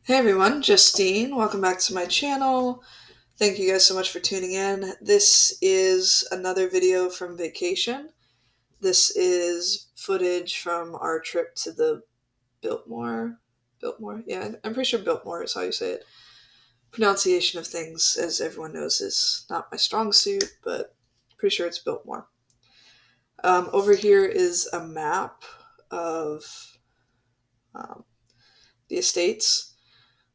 Hey everyone, Justine. Welcome back to my channel. Thank you guys so much for tuning in. This is another video from vacation. This is footage from our trip to the Biltmore. Biltmore? Yeah, I'm pretty sure Biltmore is how you say it. Pronunciation of things, as everyone knows, is not my strong suit, but pretty sure it's Biltmore. Over here is a map of um, the estates.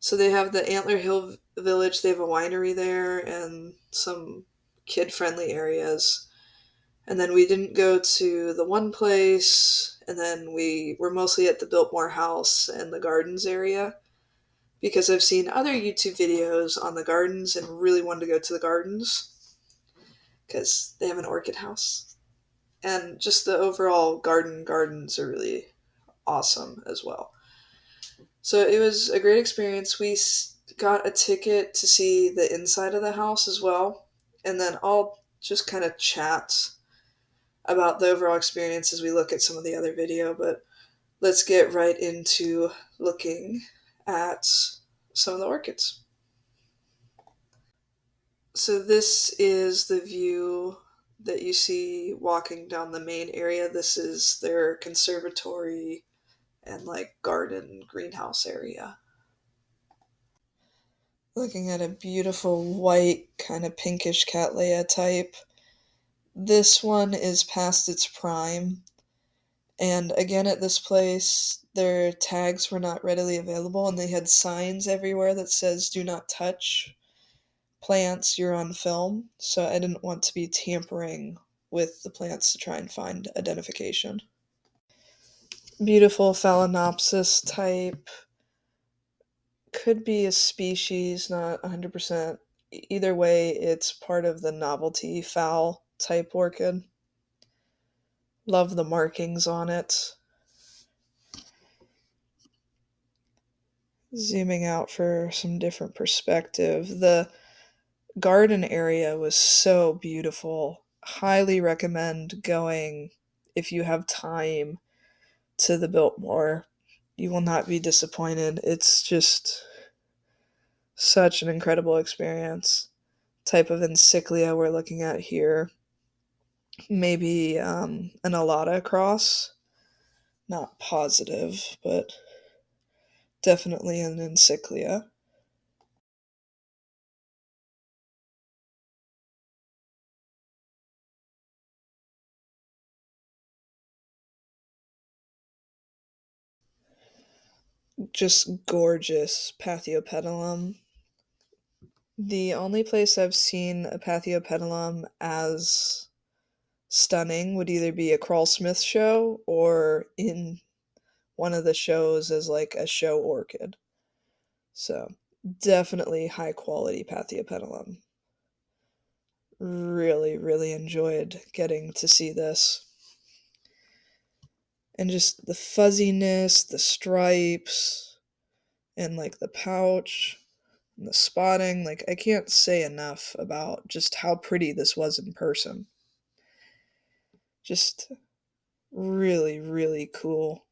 So they have the Antler Hill Village, they have a winery there and some kid friendly areas. And then we didn't go to the one place, and then we were mostly at the Biltmore house and the gardens area because I've seen other YouTube videos on the gardens and really wanted to go to the gardens because they have an orchid house. And just the overall gardens are really awesome as well. So it was a great experience. We got a ticket to see the inside of the house as well. And then I'll just kind of chat about the overall experience as we look at some of the other video. But let's get right into looking at some of the orchids. So this is the view that you see walking down the main area. This is their conservatory and like garden greenhouse area. Looking at a beautiful white, kind of pinkish Cattleya type. This one is past its prime. And again, at this place, their tags were not readily available, and they had signs everywhere that says, do not touch plants, you're on film. So I didn't want to be tampering with the plants to try and find identification. Beautiful Phalaenopsis type. Could be a species, not 100%. Either way, it's part of the novelty fowl type orchid. Love the markings on it. Zooming out for some different perspective. The garden area was so beautiful. Highly recommend going if you have time to the Biltmore. You will not be disappointed. It's just such an incredible experience. Type of encyclia we're looking at here. Maybe an alata cross. Not positive, but definitely an encyclia. Just gorgeous Pathiopedilum. The only place I've seen a Pathiopedilum as stunning would either be a Crawlsmith show or in one of the shows as like a show orchid. So definitely high quality Pathiopedilum. Really, really enjoyed getting to see this. And just the fuzziness, the stripes, and like the pouch and the spotting. Like, I can't say enough about just how pretty this was in person. Just really, really cool.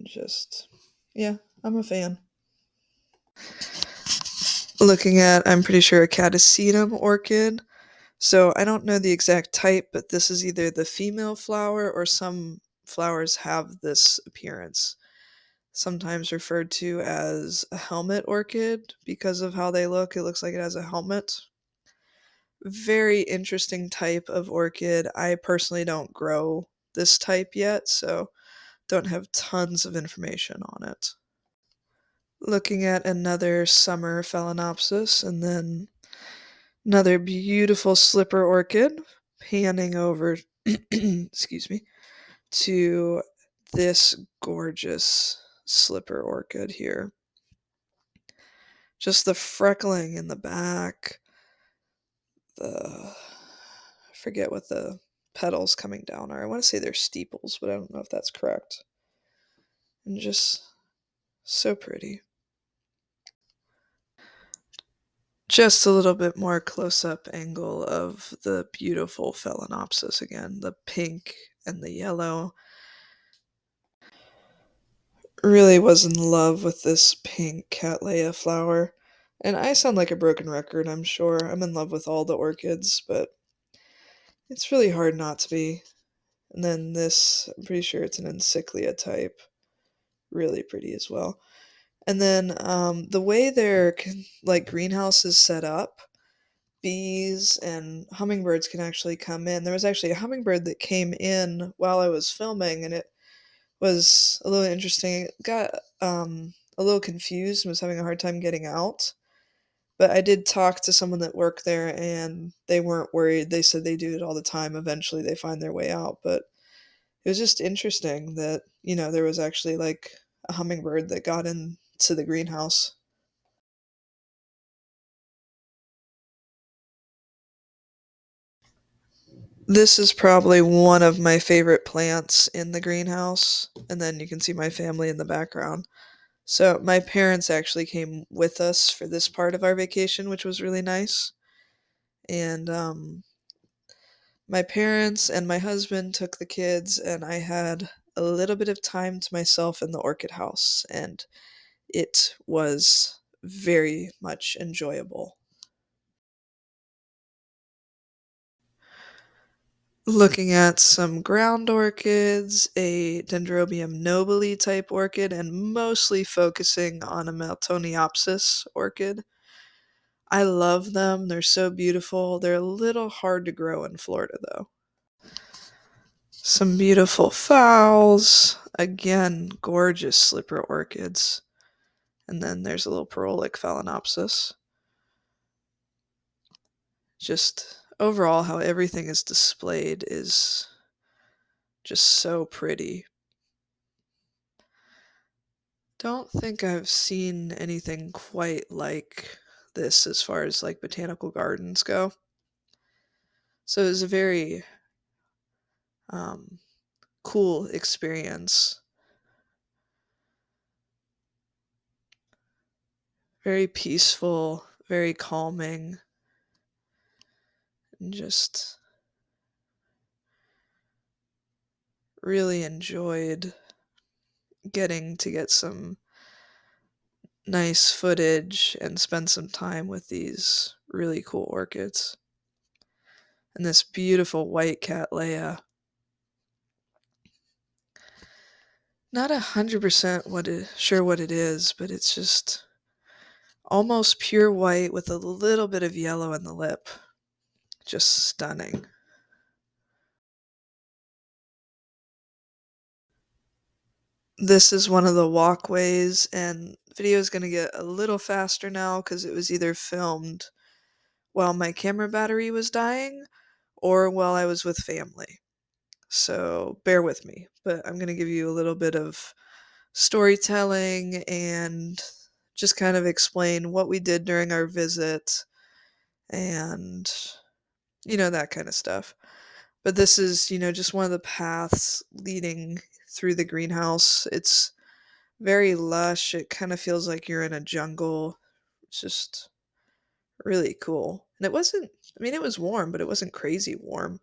Just, yeah, I'm a fan. Looking at, I'm pretty sure, a Catasetum orchid. So I don't know the exact type, but this is either the female flower or some flowers have this appearance. Sometimes referred to as a helmet orchid because of how they look. It looks like it has a helmet. Very interesting type of orchid. I personally don't grow this type yet, so don't have tons of information on it. Looking at another summer Phalaenopsis, and then another beautiful slipper orchid, panning over, excuse me, to this gorgeous slipper orchid here. Just the freckling in the back, I forget what the petals coming down are. I want to say they're steeples, but I don't know if that's correct. And just so pretty. Just a little bit more close-up angle of the beautiful Phalaenopsis again, the pink and the yellow. really was in love with this pink Cattleya flower. And I sound like a broken record, I'm sure. I'm in love with all the orchids, but it's really hard not to be. And then this, I'm pretty sure it's an encyclia type. Really pretty as well. And then the way their like greenhouse is set up, bees and hummingbirds can actually come in. There was actually a hummingbird that came in while I was filming, and it was a little interesting. It got a little confused and was having a hard time getting out. But I did talk to someone that worked there, and they weren't worried. They said they do it all the time. Eventually, they find their way out. But it was just interesting that, there was actually like a hummingbird that got into the greenhouse. This is probably one of my favorite plants in the greenhouse. And then you can see my family in the background. So, my parents actually came with us for this part of our vacation, which was really nice. And my parents and my husband took the kids, and I had a little bit of time to myself in the orchid house, and it was very much enjoyable. Looking at some ground orchids, a Dendrobium nobile type orchid, and mostly focusing on a Meltoniopsis orchid. I love them. They're so beautiful. They're a little hard to grow in Florida, though. Some beautiful phals. Again, gorgeous slipper orchids. And then there's a little Parolic phalaenopsis. Just overall, how everything is displayed is just so pretty. Don't think I've seen anything quite like this as far as like botanical gardens go. So it was a very um, cool experience. Very peaceful, very calming, and just really enjoyed getting to get some nice footage and spend some time with these really cool orchids. And this beautiful white Cattleya. Not 100% sure what it is, but it's just almost pure white with a little bit of yellow in the lip. Just stunning. This is one of the walkways, and video is going to get a little faster now because it was either filmed while my camera battery was dying or while I was with family. So bear with me, but I'm going to give you a little bit of storytelling and just kind of explain what we did during our visit and, that kind of stuff. But this is, just one of the paths leading through the greenhouse. It's very lush. It kind of feels like you're in a jungle. It's just really cool. And it wasn't, it was warm, but it wasn't crazy warm.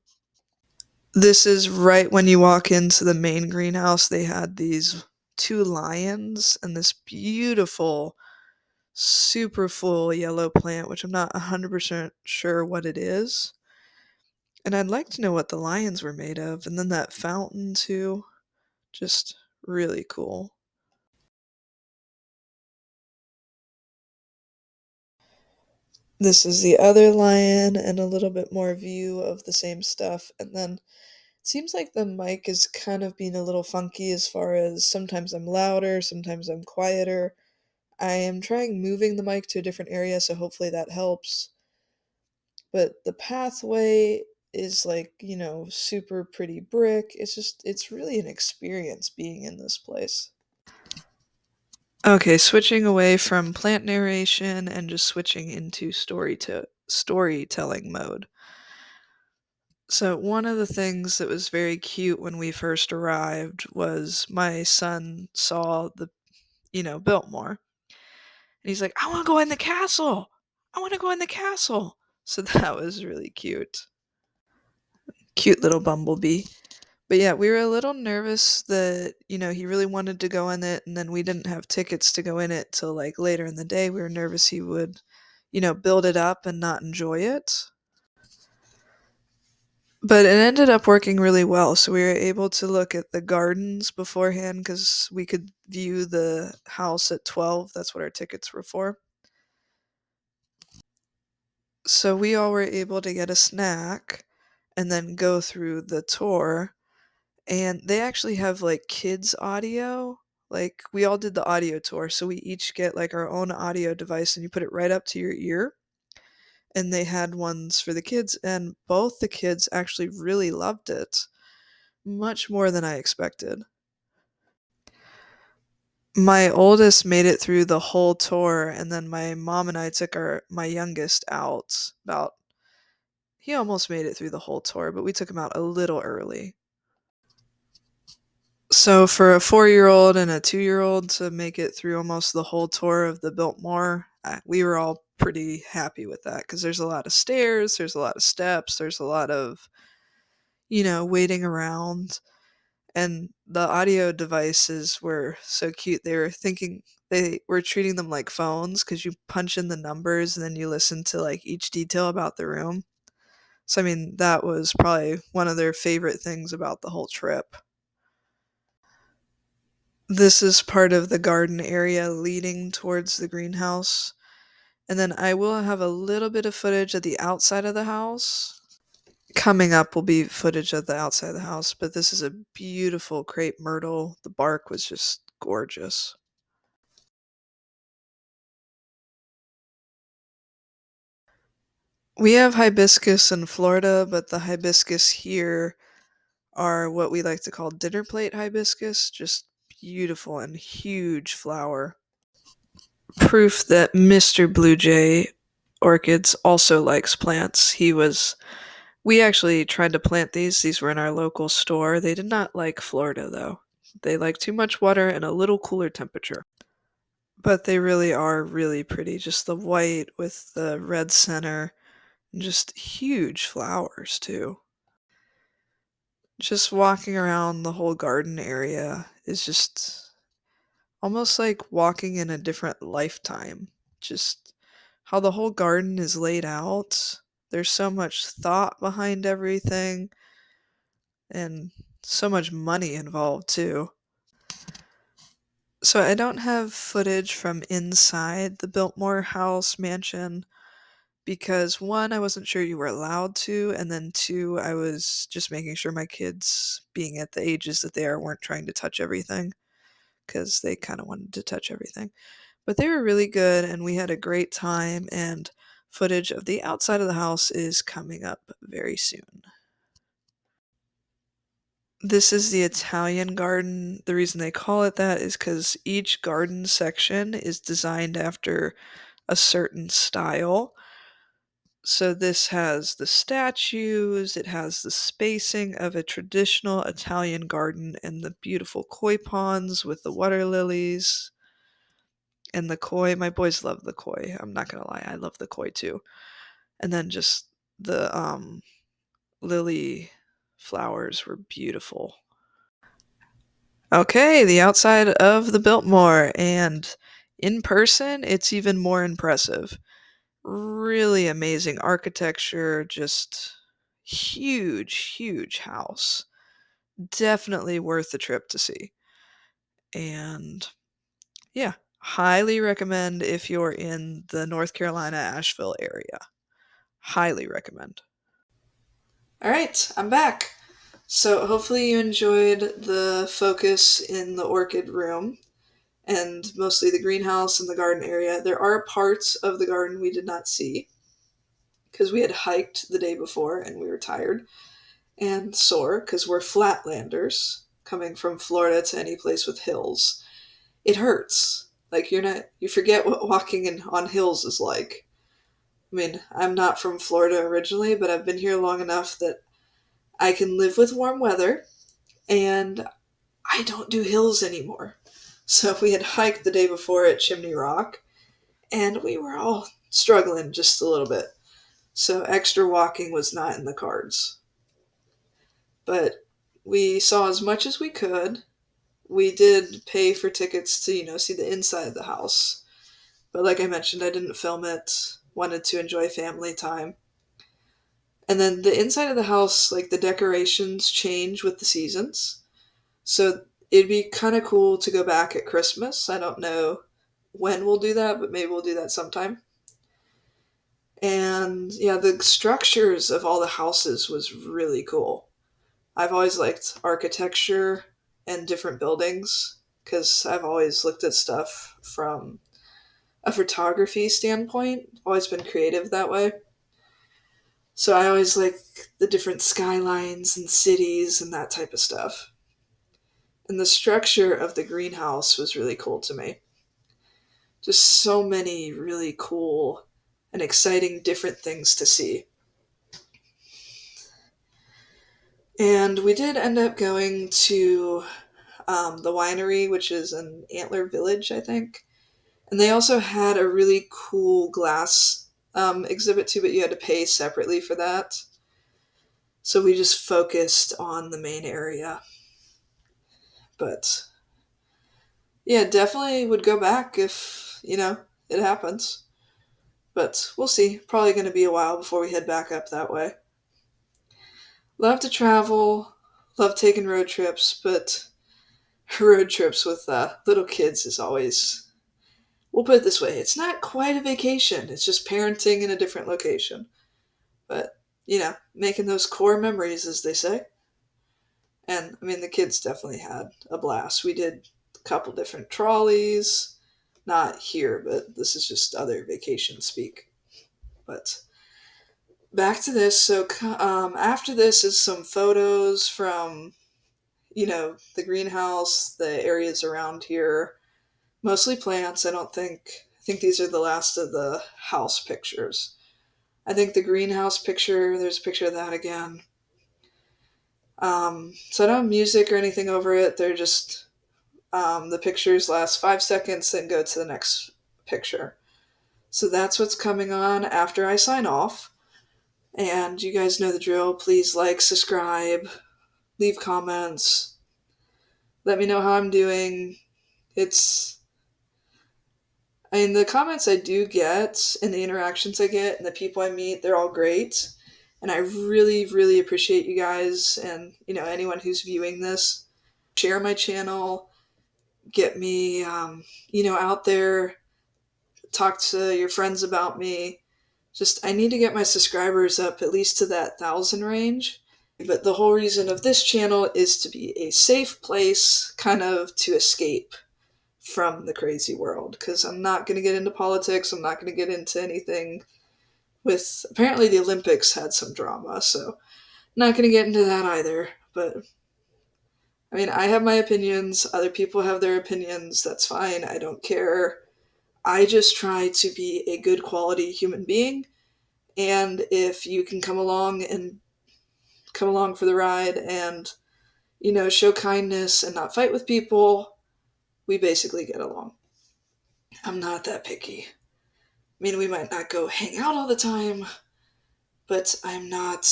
This is right when you walk into the main greenhouse. They had these two lions and this beautiful, super full yellow plant, which I'm not 100% sure what it is. And I'd like to know what the lions were made of. And then that fountain, too. Just really cool. This is the other lion and a little bit more view of the same stuff. And then it seems like the mic is kind of being a little funky as far as sometimes I'm louder, sometimes I'm quieter. I am trying moving the mic to a different area, so hopefully that helps. But the pathway is like, super pretty brick. It's really an experience being in this place. Okay, switching away from plant narration and just switching into storytelling mode. So one of the things that was very cute when we first arrived was my son saw Biltmore. And he's like, I want to go in the castle. I want to go in the castle. So that was really cute. Cute little bumblebee. But yeah, we were a little nervous that, he really wanted to go in it, and then we didn't have tickets to go in it till like later in the day. We were nervous he would, build it up and not enjoy it. But it ended up working really well. So we were able to look at the gardens beforehand because we could view the house at 12. That's what our tickets were for. So we all were able to get a snack and then go through the tour. And they actually have like kids audio. Like we all did the audio tour, so we each get like our own audio device and you put it right up to your ear. And they had ones for the kids, and both the kids actually really loved it, much more than I expected. My oldest made it through the whole tour, and then my mom and I took my youngest out. About He almost made it through the whole tour, but we took him out a little early. So for a 4-year-old and a 2-year-old to make it through almost the whole tour of the Biltmore, we were all pretty happy with that because there's a lot of stairs, there's a lot of steps, there's a lot of, waiting around. And the audio devices were so cute. They were treating them like phones because you punch in the numbers and then you listen to like each detail about the room. So, I mean, that was probably one of their favorite things about the whole trip. This is part of the garden area leading towards the greenhouse. And then I will have a little bit of footage of the outside of the house. Coming up will be footage of the outside of the house, but this is a beautiful crepe myrtle. The bark was just gorgeous. We have hibiscus in Florida, but the hibiscus here are what we like to call dinner plate hibiscus, just beautiful and huge flower. Proof that Mr. Blue Jay Orchids also likes plants. We actually tried to plant these. These were in our local store. They did not like Florida though. They like too much water and a little cooler temperature. But they really are really pretty. Just the white with the red center and just huge flowers too. Just walking around the whole garden area is just almost like walking in a different lifetime. Just how the whole garden is laid out. There's so much thought behind everything and so much money involved too. So I don't have footage from inside the Biltmore house mansion because one, I wasn't sure you were allowed to, and then two, I was just making sure my kids, being at the ages that they are, weren't trying to touch everything because they kind of wanted to touch everything. But they were really good, and we had a great time, and footage of the outside of the house is coming up very soon. This is the Italian garden. The reason they call it that is because each garden section is designed after a certain style. So this has the statues, it has the spacing of a traditional Italian garden and the beautiful koi ponds with the water lilies and the koi. My boys love the koi. I'm not gonna lie, I love the koi too. And then just the lily flowers were beautiful. Okay, the outside of the Biltmore, and in person, it's even more impressive. Really amazing architecture, just huge, huge house. Definitely worth the trip to see. And yeah, highly recommend if you're in the North Carolina, Asheville area. Highly recommend. All right, I'm back. So hopefully you enjoyed the focus in the orchid room and mostly the greenhouse and the garden area. There are parts of the garden we did not see because we had hiked the day before and we were tired and sore because we're flatlanders coming from Florida to any place with hills. It hurts. Like you forget what walking on hills is like. I mean, I'm not from Florida originally, but I've been here long enough that I can live with warm weather and I don't do hills anymore. So we had hiked the day before at Chimney Rock and we were all struggling just a little bit. So extra walking was not in the cards. But We saw as much as we could. We did pay for tickets to, see the inside of the house. But like I mentioned, I didn't film it. Wanted to enjoy family time. And then the inside of the house, like the decorations change with the seasons. So it'd be kind of cool to go back at Christmas. I don't know when we'll do that, but maybe we'll do that sometime. And yeah, the structures of all the houses was really cool. I've always liked architecture and different buildings because I've always looked at stuff from a photography standpoint, always been creative that way. So I always like the different skylines and cities and that type of stuff. And the structure of the greenhouse was really cool to me. Just so many really cool and exciting different things to see. And we did end up going to the winery, which is in Antler Village, I think. And they also had a really cool glass exhibit too, but you had to pay separately for that. So we just focused on the main area. But yeah, definitely would go back if, it happens. But we'll see. Probably going to be a while before we head back up that way. Love to travel, love taking road trips, but road trips with little kids is always, we'll put it this way, it's not quite a vacation. It's just parenting in a different location. But, making those core memories, as they say. And, I mean, the kids definitely had a blast. We did a couple different trolleys. Not here, but this is just other vacation speak. But back to this. So, after this is some photos from, the greenhouse, the areas around here. Mostly plants. I think these are the last of the house pictures. I think the greenhouse picture, there's a picture of that again. So I don't have music or anything over it. They're just, the pictures last 5 seconds, then go to the next picture. So that's what's coming on after I sign off. And you guys know the drill. Please like, subscribe, leave comments, let me know how I'm doing. It's, I mean, the comments I do get and the interactions I get and the people I meet, they're all great. And I really, really appreciate you guys and, anyone who's viewing this. Share my channel, get me, out there, talk to your friends about me. Just, I need to get my subscribers up at least to that 1,000 range. But the whole reason of this channel is to be a safe place, kind of to escape from the crazy world. Because I'm not going to get into politics, I'm not going to get into anything with, apparently the Olympics had some drama, so not going to get into that either. But I mean, I have my opinions, other people have their opinions, that's fine, I don't care. I just try to be a good quality human being, and if you can come along for the ride and, show kindness and not fight with people, we basically get along. I'm not that picky. I mean, we might not go hang out all the time, but I'm not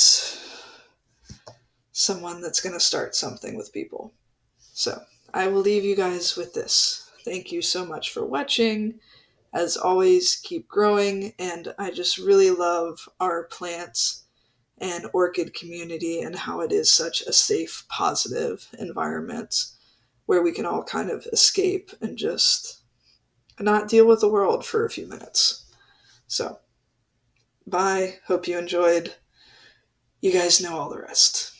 someone that's going to start something with people. So, I will leave you guys with this. Thank you so much for watching. As always, keep growing, and I just really love our plants and orchid community and how it is such a safe, positive environment where we can all kind of escape and just not deal with the world for a few minutes. So, bye. Hope you enjoyed. You guys know all the rest.